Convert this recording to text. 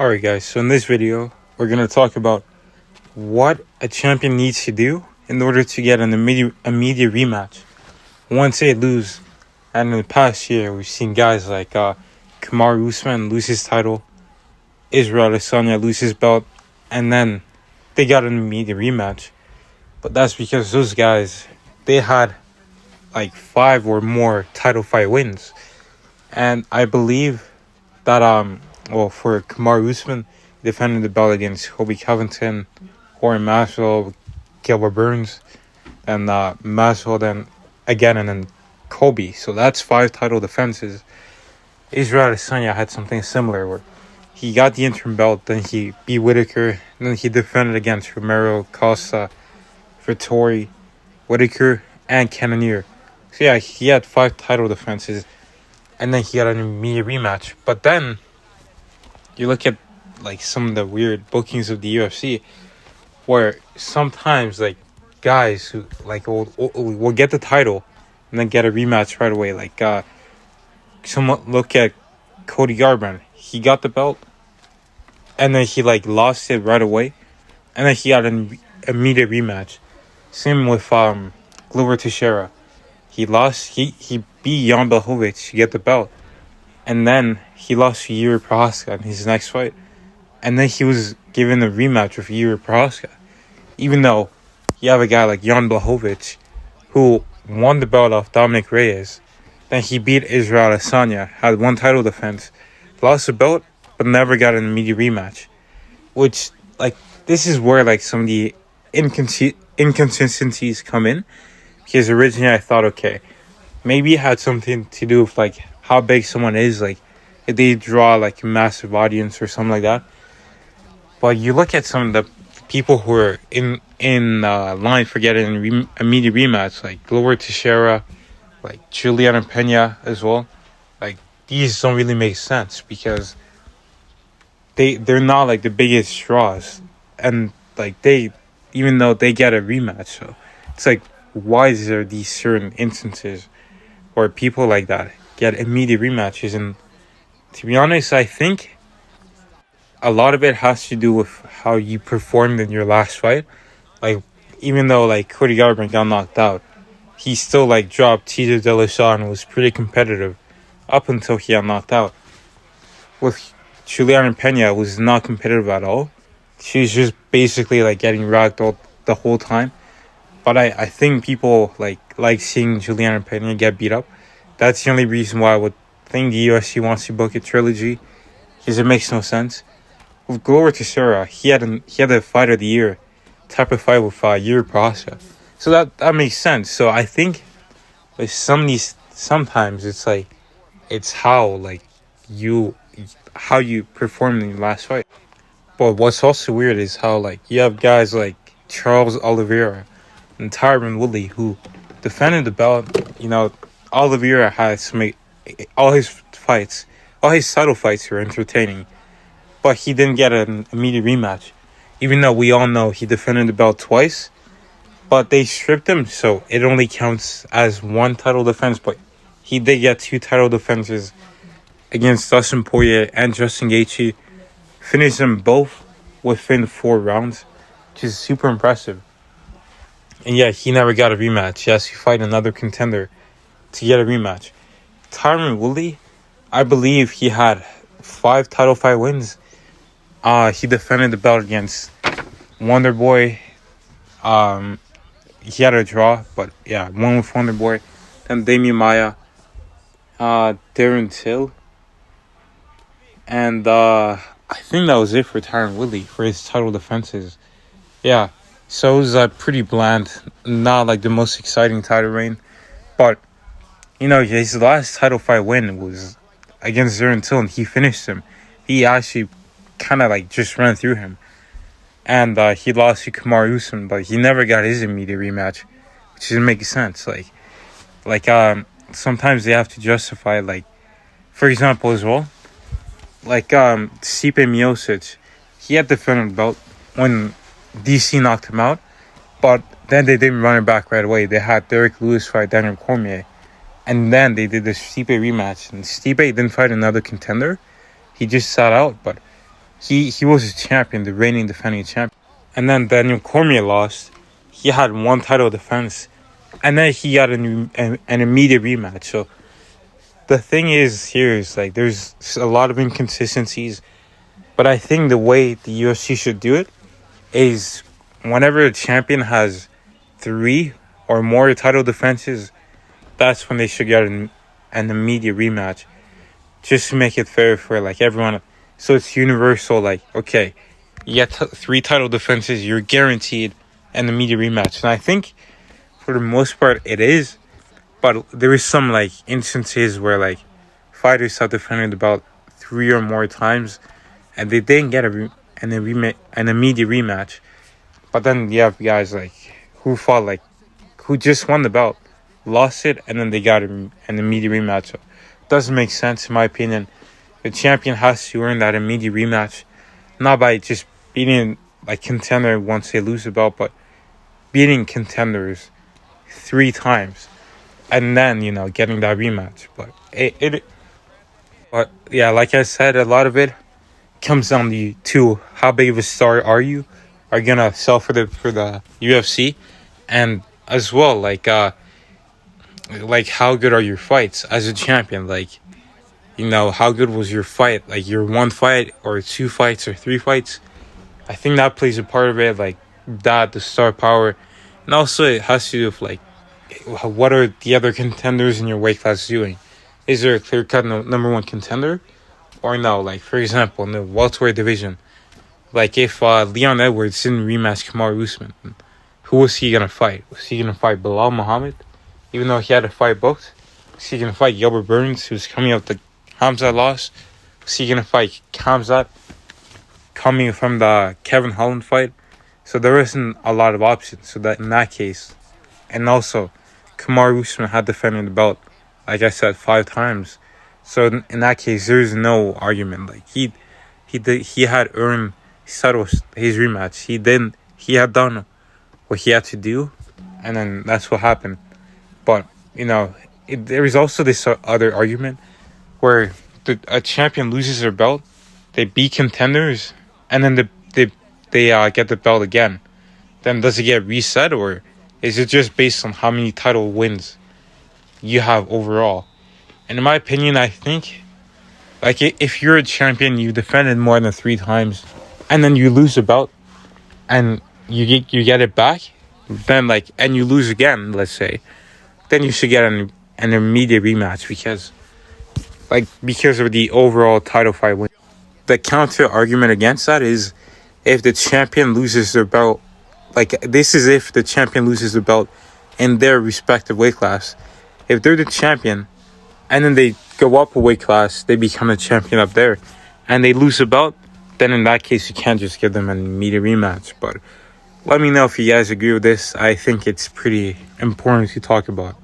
Alright guys, so in this video, we're going to talk about what a champion needs to do in order to get an immediate rematch once they lose. And in the past year, we've seen guys like Kamaru Usman lose his title, Israel Adesanya lose his belt, and then they got an immediate rematch. But that's because those guys, they had like 5 or more title fight wins. And I believe that for Kamaru Usman, he defended the belt against Colby Covington, Jordan Masvidal, Gilbert Burns, and Masvidal then again, and then Colby. So that's 5 title defenses. Israel Adesanya had something similar where he got the interim belt, then he beat Whitaker, and then he defended against Romero, Costa, Vettori, Whitaker, and Cannonier. So yeah, he had 5 title defenses, and then he got an immediate rematch. But then you look at like some of the weird bookings of the UFC, where sometimes like guys who like will get the title and then get a rematch right away. Like someone look at Cody Garbrandt. He got the belt, and then he like lost it right away, and then he got an immediate rematch. Same with Glover Teixeira. He lost. He beat Jan Blachowicz to get the belt, and then he lost to Yuri Prochazka in his next fight, and then he was given a rematch with Yuri Prochazka, even though you have a guy like Jan Blachowicz who won the belt off Dominic Reyes. Then he beat Israel Adesanya, had 1 title defense, lost the belt, but never got an immediate rematch. Which, like, this is where like some of the inconsistencies come in. Because originally I thought, okay, maybe it had something to do with like how big someone is, like if they draw like a massive audience or something like that. But you look at some of the people who are in line for getting an immediate rematch, like Glover Teixeira, like Juliana Pena as well. Like these don't really make sense because they're not like the biggest draws, and like they, even though they get a rematch, so it's like, why is there these certain instances where people like that get immediate rematches? And to be honest, I think a lot of it has to do with how you performed in your last fight. Like, even though like Cody Garbrandt got knocked out, he still like dropped Cesar Dillashaw and was pretty competitive up until he got knocked out. With Juliana Pena, was not competitive at all. She was just basically like getting ragdolled the whole time. But I think people like seeing Juliana Pena get beat up. That's the only reason why I would think the UFC wants to book a trilogy, because it makes no sense. With Glover Teixeira, he had a fight of the year type of fight with Yuri Prochazka, so that makes sense. So I think with sometimes it's like it's how you perform in your last fight. But what's also weird is how like you have guys like Charles Oliveira and Tyron Woodley who defended the belt. You know, Oliveira has to make all his title fights were entertaining, but he didn't get an immediate rematch, even though we all know he defended the belt twice. But they stripped him, so it only counts as 1 title defense. But he did get 2 title defenses against Dustin Poirier and Justin Gaethje, finished them both within 4 rounds, which is super impressive. And yeah, he never got a rematch. He has to fight another contender to get a rematch. Tyron Woodley, I believe he had 5 title fight wins. He defended the belt against Wonder Boy. He had a draw, but yeah, 1 with Wonder Boy. Then Damian Maia, Darren Till, and I think that was it for Tyron Woodley for his title defenses. Yeah. So it was pretty bland, not like the most exciting title reign. But, you know, his last title fight win was against Darren Till, and he finished him. He actually kind of like just ran through him. And he lost to Kamaru Usman, but he never got his immediate rematch, which doesn't make sense. Like sometimes they have to justify, like, for example as well, like Stipe Miocic, he had defended the belt when DC knocked him out, but then they didn't run it back right away. They had Derek Lewis fight Daniel Cormier, and then they did the Stipe rematch, and Stipe didn't fight another contender. He just sat out, but he was a champion, the reigning defending champion. And then Daniel Cormier lost. He had one title defense, and then he got an immediate rematch. So the thing is here is like there's a lot of inconsistencies, but I think the way the UFC should do it is whenever a champion has 3 or more title defenses, that's when they should get an immediate rematch, just to make it fair for like everyone. So it's universal. Like, okay, you get 3 title defenses, you're guaranteed an immediate rematch. And I think for the most part it is, but there is some like instances where like fighters have defended the belt 3 or more times, and they didn't get an immediate rematch. But then you have guys like who fought like who just won the belt, lost it, and then they got an immediate rematch. So it doesn't make sense in my opinion. The champion has to earn that immediate rematch, not by just beating like contender once they lose the belt, but beating contenders 3 times and then getting that rematch. But yeah, like I said, a lot of it comes down to how big of a star are you gonna sell for the UFC, and as well like how good are your fights as a champion. Like, how good was your fight, like your 1 fight or 2 fights or 3 fights. I think that plays a part of it, like that, the star power. And also it has to do with like what are the other contenders in your weight class doing. Is there a clear-cut number 1 contender or no? Like, for example, in the welterweight division, like if Leon Edwards didn't rematch Kamaru Usman, who was he gonna fight? Was he gonna fight Bilal Muhammad, even though he had a fight booked? Was he gonna fight Gilbert Burns, who's coming up the Hamzat loss? Was he gonna fight Hamzat coming from the Kevin Holland fight? So there isn't a lot of options. So that in that case, and also Kamaru Usman had defended the belt, like I said, 5 times. So in that case, there's no argument. Like he had earned his rematch. He had done what he had to do, and then that's what happened. But there is also this other argument where a champion loses their belt, they beat contenders, and then they get the belt again. Then does it get reset, or is it just based on how many title wins you have overall? And in my opinion, I think like if you're a champion, you defended more than 3 times, and then you lose the belt, and you get it back, then and you lose again, let's say, then you should get an immediate rematch because of the overall title fight win. The counter argument against that is if the champion loses their belt, this is if the champion loses the belt in their respective weight class. If they're the champion and then they go up a weight class, they become the champion up there, and they lose the belt, then in that case you can't just give them an immediate rematch. But let me know if you guys agree with this. I think it's pretty important to talk about.